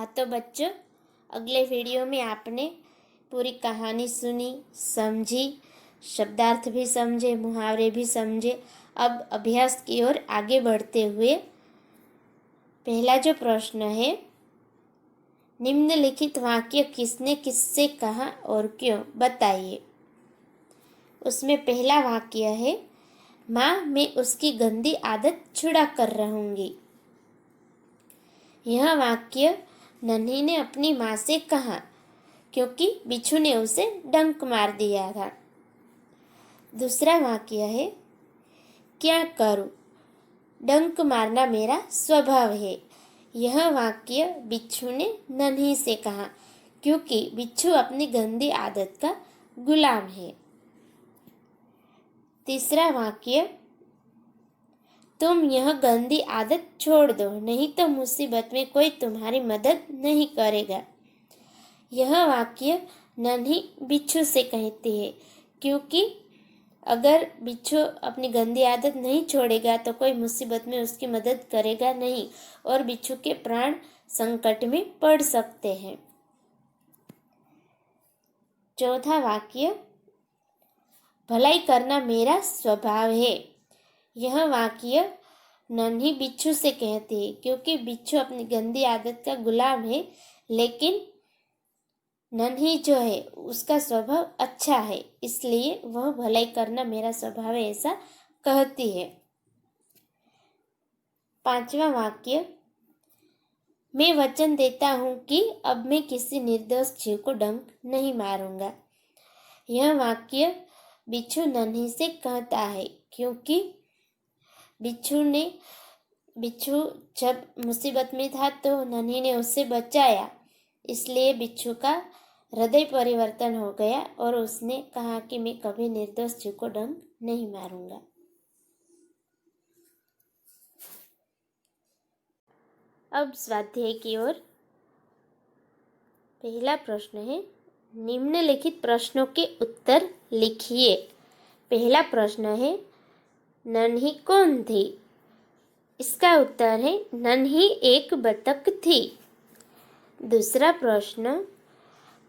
हाँ तो बच्चों, अगले वीडियो में आपने पूरी कहानी सुनी, समझी, शब्दार्थ भी समझे, मुहावरे भी समझे। अब अभ्यास की ओर आगे बढ़ते हुए पहला जो प्रश्न है, निम्नलिखित वाक्य किसने किससे कहा और क्यों, बताइए। उसमें पहला वाक्य है, माँ मैं उसकी गंदी आदत छुड़ा कर रहूंगी। यह वाक्य नन्ही ने अपनी माँ से कहा क्योंकि बिच्छू ने उसे डंक मार दिया था। दूसरा वाक्य है, क्या करूं, डंक मारना मेरा स्वभाव है। यह वाक्य बिच्छू ने नन्ही से कहा क्योंकि बिच्छू अपनी गंदी आदत का गुलाम है। तीसरा वाक्य, तुम यह गंदी आदत छोड़ दो, नहीं तो मुसीबत में कोई तुम्हारी मदद नहीं करेगा। यह वाक्य नन्ही बिच्छू से कहती है क्योंकि अगर बिच्छू अपनी गंदी आदत नहीं छोड़ेगा तो कोई मुसीबत में उसकी मदद करेगा नहीं और बिच्छू के प्राण संकट में पड़ सकते हैं। चौथा वाक्य, भलाई करना मेरा स्वभाव है। यह वाक्य नन्ही बिच्छू से कहती है क्योंकि बिच्छू अपनी गंदी आदत का गुलाम है, लेकिन नन्ही जो है उसका स्वभाव अच्छा है, इसलिए वह भलाई करना मेरा स्वभाव है ऐसा कहती है। पांचवा वाक्य, मैं वचन देता हूँ कि अब मैं किसी निर्दोष जीव को डंक नहीं मारूंगा। यह वाक्य बिच्छू नन्ही से कहता है क्योंकि बिच्छू जब मुसीबत में था तो नन्ही ने उससे बचाया, इसलिए बिच्छू का हृदय परिवर्तन हो गया और उसने कहा कि मैं कभी निर्दोष जीव को डंक नहीं मारूंगा। अब स्वाध्याय की ओर। पहला प्रश्न है, निम्नलिखित प्रश्नों के उत्तर लिखिए। पहला प्रश्न है, नन्ही कौन थी? इसका उत्तर है, नन्ही एक बतख थी। दूसरा प्रश्न,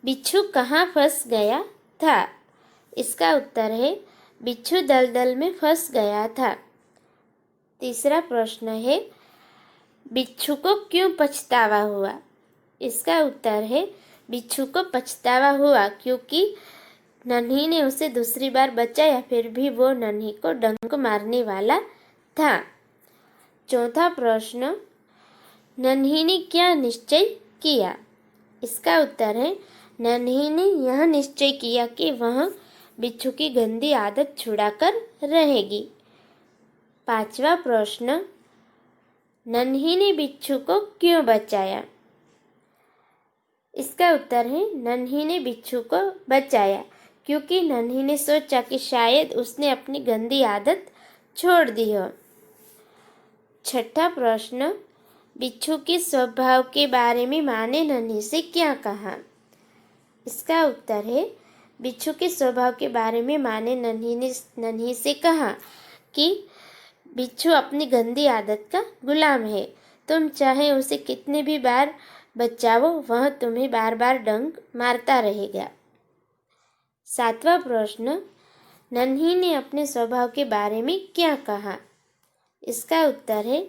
बिच्छू कहाँ फंस गया था? इसका उत्तर है, बिच्छू दलदल में फंस गया था। तीसरा प्रश्न है, बिच्छू को क्यों पछतावा हुआ? इसका उत्तर है, बिच्छू को पछतावा हुआ क्योंकि नन्ही ने उसे दूसरी बार बचाया, फिर भी वो नन्ही को डंक मारने वाला था। चौथा प्रश्न, नन्ही ने क्या निश्चय किया? इसका उत्तर है, नन्ही ने यह निश्चय किया कि वह बिच्छू की गंदी आदत छुड़ाकर रहेगी। पांचवा प्रश्न, नन्ही ने बिच्छू को क्यों बचाया? इसका उत्तर है, नन्ही ने बिच्छू को बचाया क्योंकि नन्ही ने सोचा कि शायद उसने अपनी गंदी आदत छोड़ दी हो। छठा प्रश्न, बिच्छू के स्वभाव के बारे में माँ ने नन्ही से क्या कहा? इसका उत्तर है, बिच्छू के स्वभाव के बारे में माँ ने नन्ही से कहा कि बिच्छू अपनी गंदी आदत का गुलाम है। तुम चाहे उसे कितने भी बार बचाओ, वह तुम्हें बार बार डंक मारता रहेगा। सातवां प्रश्न, नन्ही ने अपने स्वभाव के बारे में क्या कहा? इसका उत्तर है,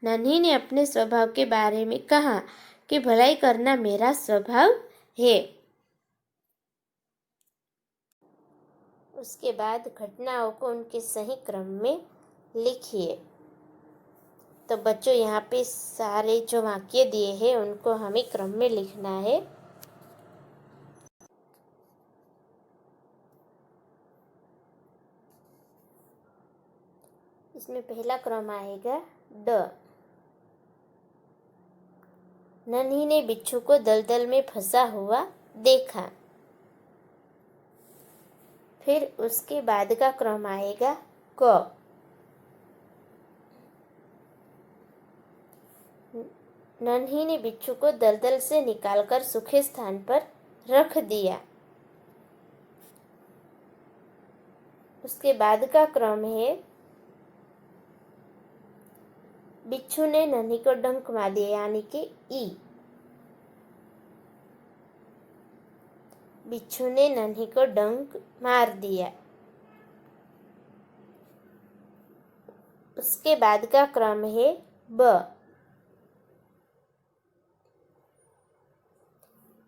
नन्ही ने अपने स्वभाव के बारे में कहा कि भलाई करना मेरा स्वभाव है। उसके बाद घटनाओं को उनके सही क्रम में लिखिए। तो बच्चों, यहाँ पे सारे जो वाक्य दिए हैं उनको हमें क्रम में लिखना है। इसमें पहला क्रम आएगा ड। नन्ही ने बिच्छू को दलदल में फंसा हुआ देखा। फिर उसके बाद का क्रम आएगा क। नन्ही ने बिच्छू को दलदल से निकालकर सूखे स्थान पर रख दिया। उसके बाद का क्रम है, बिच्छू ने नन्ही को डंक मार दिया, यानी कि ई। बिच्छू ने नन्ही को डंक मार दिया। उसके बाद का क्रम है ब।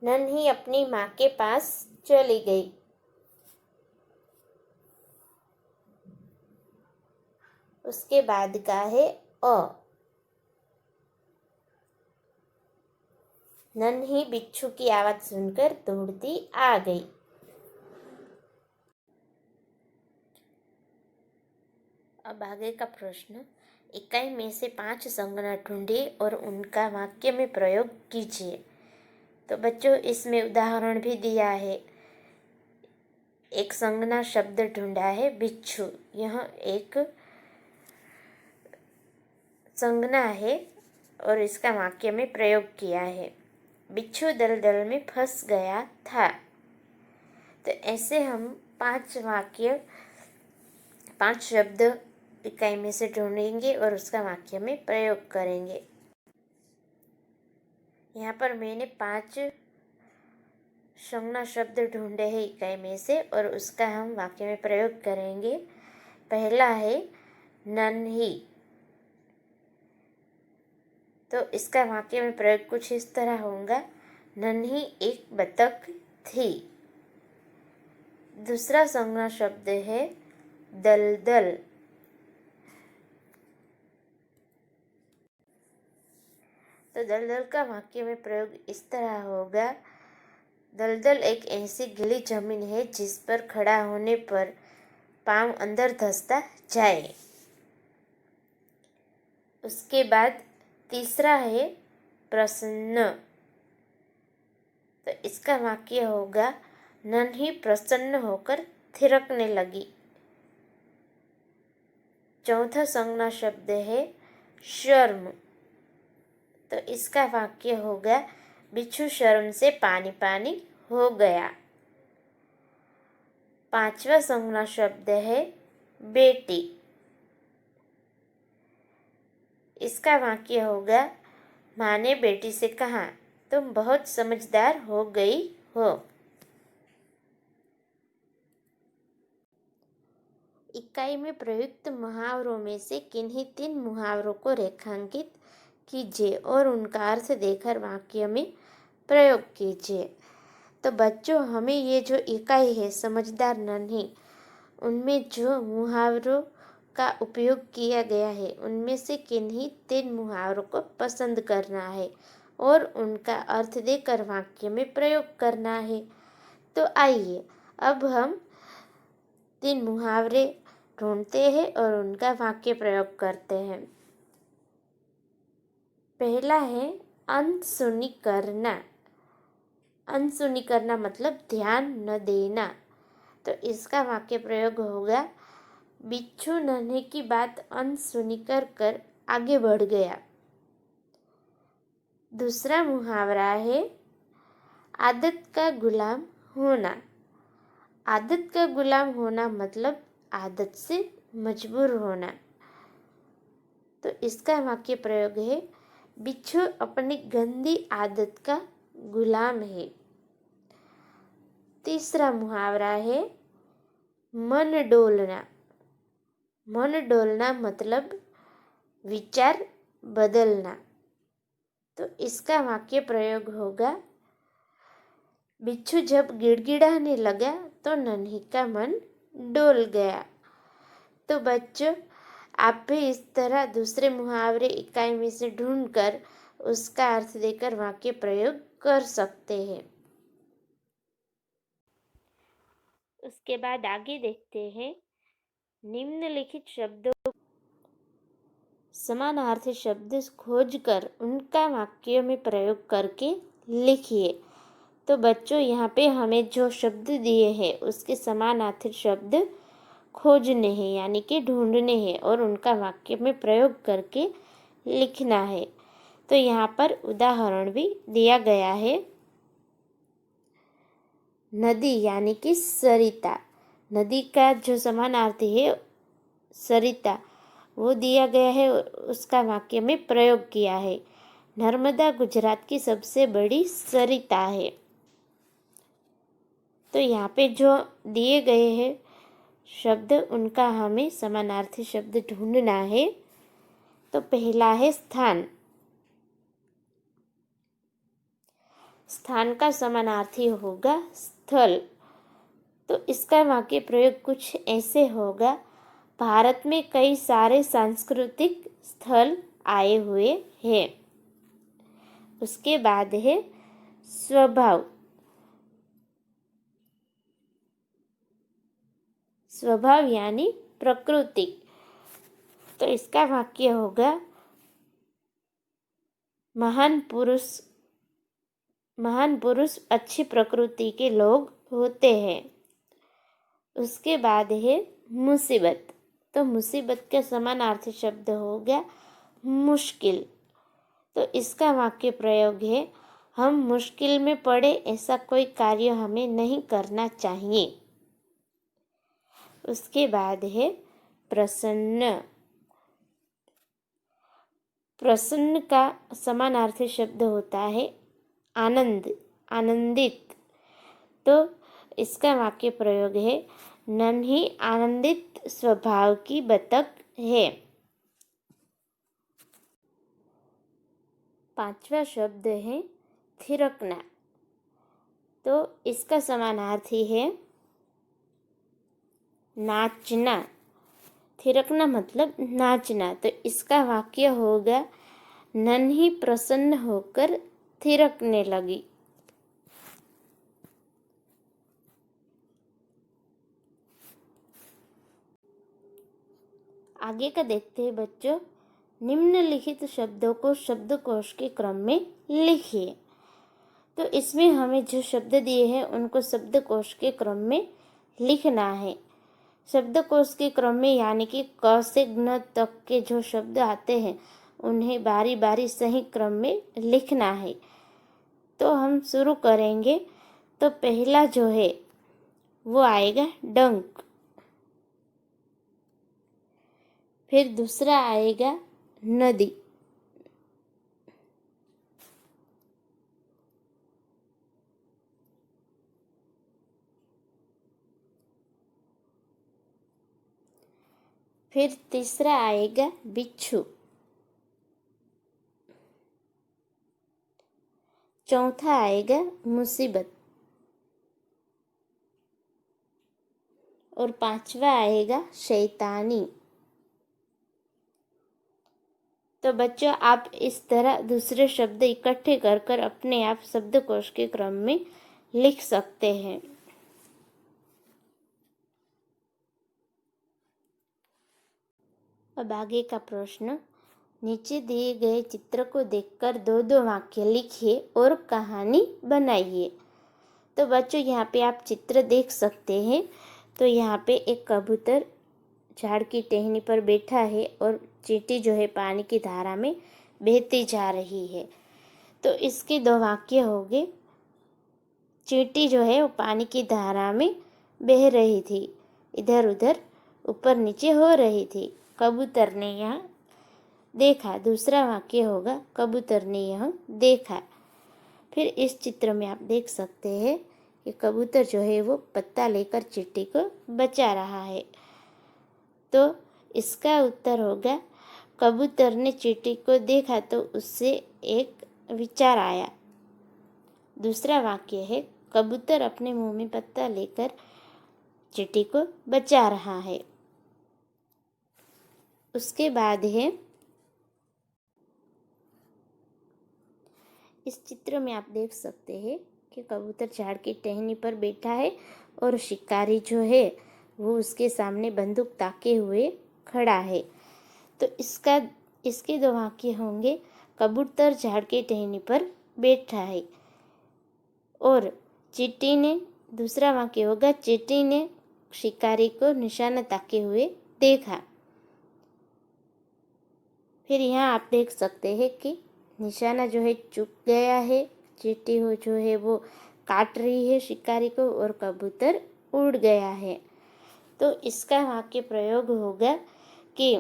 नन्ही अपनी माँ के पास चली गई। उसके बाद का है अ। नन्ही बिच्छू की आवाज सुनकर दौड़ती आ गई। अब आगे का प्रश्न, इकाई में से 5 संज्ञा ढूंढिए और उनका वाक्य में प्रयोग कीजिए। तो बच्चों, इसमें उदाहरण भी दिया है। एक संज्ञा शब्द ढूंढा है बिच्छू। यह एक संज्ञा है और इसका वाक्य में प्रयोग किया है। बिच्छू दलदल में फंस गया था। तो ऐसे हम 5 शब्द इकाई में से ढूंढेंगे और उसका वाक्य में प्रयोग करेंगे। यहाँ पर मैंने 5 संज्ञा शब्द ढूंढे हैं इकाई में से और उसका हम वाक्य में प्रयोग करेंगे। पहला है नन्ही। तो इसका वाक्य में प्रयोग कुछ इस तरह होगा, नन्ही एक बतख थी। दूसरा संज्ञा शब्द है दलदल। तो दलदल का वाक्य में प्रयोग इस तरह होगा, दलदल एक ऐसी गीली जमीन है जिस पर खड़ा होने पर पांव अंदर धंसता जाए। उसके बाद तीसरा है प्रसन्न। तो इसका वाक्य होगा, नन्ही प्रसन्न होकर थिरकने लगी। चौथा संज्ञा शब्द है शर्म। तो इसका वाक्य होगा, बिच्छू शर्म से पानी पानी हो गया। पांचवा संज्ञा शब्द है बेटी। इसका वाक्य होगा, माँ ने बेटी से कहा, तुम बहुत समझदार हो गई हो। इकाई में प्रयुक्त मुहावरों में से किन्हीं 3 मुहावरों को रेखांकित कीजिए और उनका अर्थ देकर वाक्य में प्रयोग कीजिए। तो बच्चों, हमें ये जो इकाई है समझदार नन्ही, उनमें जो मुहावरों का उपयोग किया गया है उनमें से किन्हीं 3 मुहावरों को पसंद करना है और उनका अर्थ देकर वाक्य में प्रयोग करना है। तो आइए अब हम 3 मुहावरे ढूंढते हैं और उनका वाक्य प्रयोग करते हैं। पहला है अनसुनी करना। अनसुनी करना मतलब ध्यान न देना। तो इसका वाक्य प्रयोग होगा, बिच्छू नन्हे की बात अनसुनी कर आगे बढ़ गया। दूसरा मुहावरा है आदत का गुलाम होना। आदत का गुलाम होना मतलब आदत से मजबूर होना। तो इसका वाक्य प्रयोग है, बिच्छू अपनी गंदी आदत का गुलाम है। तीसरा मुहावरा है मन डोलना। मन डोलना मतलब विचार बदलना। तो इसका वाक्य प्रयोग होगा, बिच्छू जब गिड़गिड़ाने लगा तो नन्ही का मन डोल गया। तो बच्चों, आप भी इस तरह दूसरे मुहावरे इकाई में से ढूंढकर उसका अर्थ देकर वाक्य प्रयोग कर सकते हैं। उसके बाद आगे देखते हैं, निम्नलिखित शब्दों समानार्थी शब्द खोजकर उनका वाक्य में प्रयोग करके लिखिए। तो बच्चों, यहाँ पे हमें जो शब्द दिए हैं उसके समानार्थी शब्द खोजने हैं, यानी कि ढूंढने हैं और उनका वाक्य में प्रयोग करके लिखना है। तो यहाँ पर उदाहरण भी दिया गया है। नदी यानी कि सरिता। नदी का जो समानार्थी है सरिता, वो दिया गया है, उसका वाक्य में प्रयोग किया है। नर्मदा गुजरात की सबसे बड़ी सरिता है। तो यहाँ पे जो दिए गए हैं शब्द उनका हमें समानार्थी शब्द ढूंढना है। तो पहला है स्थान। स्थान का समानार्थी होगा स्थल। तो इसका वाक्य प्रयोग कुछ ऐसे होगा, भारत में कई सारे सांस्कृतिक स्थल आए हुए हैं। उसके बाद है स्वभाव। स्वभाव यानी प्रकृति। तो इसका वाक्य होगा, महान पुरुष अच्छी प्रकृति के लोग होते हैं। उसके बाद है मुसीबत। तो मुसीबत का समानार्थी शब्द हो गया मुश्किल। तो इसका वाक्य प्रयोग है, हम मुश्किल में पड़े ऐसा कोई कार्य हमें नहीं करना चाहिए। उसके बाद है प्रसन्न। प्रसन्न का समानार्थी शब्द होता है आनंद, आनंदित। तो इसका वाक्य प्रयोग है, नन्ही आनंदित स्वभाव की बतख है। पांचवा शब्द है थिरकना। तो इसका समानार्थी है नाचना। थिरकना मतलब नाचना। तो इसका वाक्य होगा, नन्ही प्रसन्न होकर थिरकने लगी। आगे का देखते हैं बच्चों। निम्नलिखित शब्दों को शब्दकोश के क्रम में लिखिए। तो इसमें हमें जो शब्द दिए हैं उनको शब्दकोश के क्रम में लिखना है। शब्दकोश के क्रम में यानी कि क से ज्ञ तक के जो शब्द आते हैं उन्हें बारी बारी सही क्रम में लिखना है। तो हम शुरू करेंगे। तो पहला जो है वो आएगा डंक। फिर दूसरा आएगा नदी। फिर तीसरा आएगा बिच्छू। चौथा आएगा मुसीबत। और पांचवा आएगा शैतानी। तो बच्चों आप इस तरह दूसरे शब्द इकट्ठे कर कर अपने आप शब्दकोश के क्रम में लिख सकते हैं। अब आगे का प्रश्न, नीचे दिए गए चित्र को देखकर दो दो वाक्य लिखिए और कहानी बनाइए। तो बच्चों यहाँ पे आप चित्र देख सकते हैं। तो यहाँ पे एक कबूतर झाड़ की टहनी पर बैठा है और चींटी जो है पानी की धारा में बहती जा रही है। तो इसके दो वाक्य हो गए। चींटी जो है वो पानी की धारा में बह रही थी, इधर उधर ऊपर नीचे हो रही थी। कबूतर ने यहाँ देखा। दूसरा वाक्य होगा, कबूतर ने यह देखा। फिर इस चित्र में आप देख सकते हैं कि कबूतर जो है वो पत्ता लेकर चींटी को बचा रहा है। तो इसका उत्तर होगा, कबूतर ने चींटी को देखा तो उससे एक विचार आया। दूसरा वाक्य है, कबूतर अपने मुंह में पत्ता लेकर चींटी को बचा रहा है। उसके बाद है, इस चित्र में आप देख सकते हैं कि कबूतर झाड़ की टहनी पर बैठा है और शिकारी जो है वो उसके सामने बंदूक ताके हुए खड़ा है। तो इसके दो वाक्य होंगे, कबूतर झाड़ की टहनी पर बैठा है और चींटी ने, दूसरा वाक्य होगा, चींटी ने शिकारी को निशाना ताके हुए देखा। फिर यहाँ आप देख सकते हैं कि निशाना जो है चूक गया है। चींटी हो जो है वो काट रही है शिकारी को और कबूतर उड़ गया है। तो इसका वाक्य प्रयोग होगा कि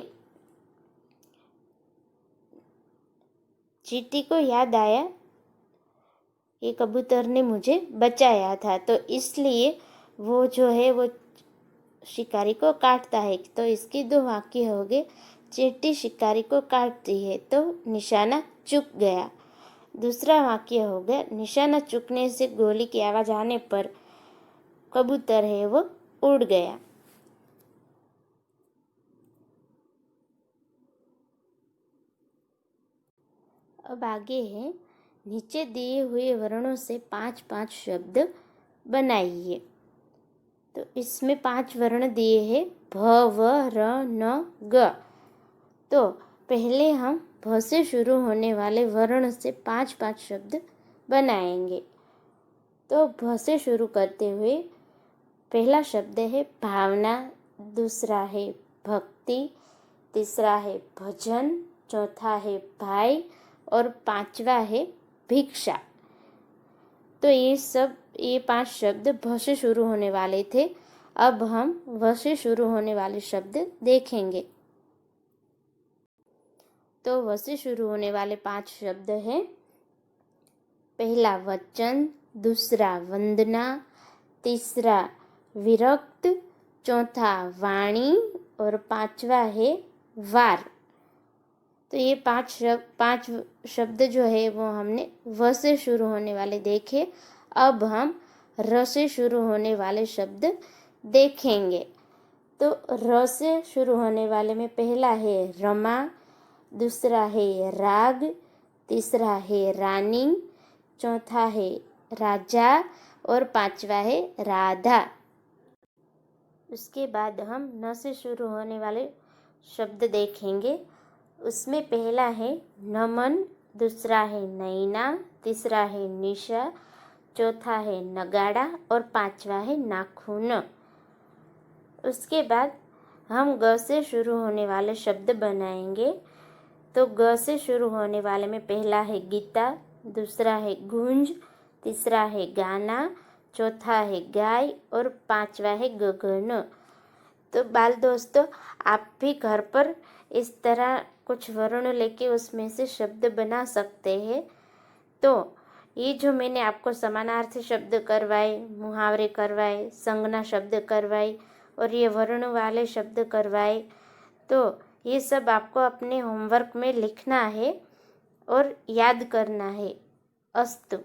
चींटी को याद आया ये कबूतर ने मुझे बचाया था, तो इसलिए वो जो है वो शिकारी को काटता है। तो इसके दो वाक्य हो गए। चींटी शिकारी को काटती है तो निशाना चूक गया। दूसरा वाक्य हो गया, निशाना चूकने से गोली की आवाज आने पर कबूतर है वो उड़ गया। अब आगे है, नीचे दिए हुए वर्णों से 5-5 शब्द बनाइए। तो इसमें 5 वर्ण दिए हैं, भ, व, र, न, ग। तो पहले हम भ से शुरू होने वाले वर्ण से 5-5 शब्द बनाएंगे। तो भ से शुरू करते हुए पहला शब्द है भावना, दूसरा है भक्ति, तीसरा है भजन, चौथा है भाई और पांचवा है भिक्षा। तो ये 5 शब्द भ से शुरू होने वाले थे। अब हम व से शुरू होने वाले शब्द देखेंगे। तो व से शुरू होने वाले 5 शब्द हैं, पहला वचन, दूसरा वंदना, तीसरा विरक्त, चौथा वाणी और पांचवा है वार। तो ये 5 शब्द जो है वो हमने व से शुरू होने वाले देखे। अब हम र से शुरू होने वाले शब्द देखेंगे। तो र से शुरू होने वाले में पहला है रमा, दूसरा है राग, तीसरा है रानी, चौथा है राजा और पांचवा है राधा। उसके बाद हम न से शुरू होने वाले शब्द देखेंगे। उसमें पहला है नमन, दूसरा है नैना, तीसरा है निशा, चौथा है नगाड़ा और पांचवा है नाखून। उसके बाद हम ग से शुरू होने वाले शब्द बनाएंगे। तो ग से शुरू होने वाले में पहला है गीता, दूसरा है गूंज, तीसरा है गाना, चौथा है गाय और पांचवा है गगन। तो बाल दोस्तों, आप भी घर पर इस तरह कुछ वर्ण लेके उसमें से शब्द बना सकते हैं। तो ये जो मैंने आपको समानार्थी शब्द करवाए, मुहावरे करवाए, संज्ञा शब्द करवाए और ये वर्ण वाले शब्द करवाए, तो ये सब आपको अपने होमवर्क में लिखना है और याद करना है। अस्तु।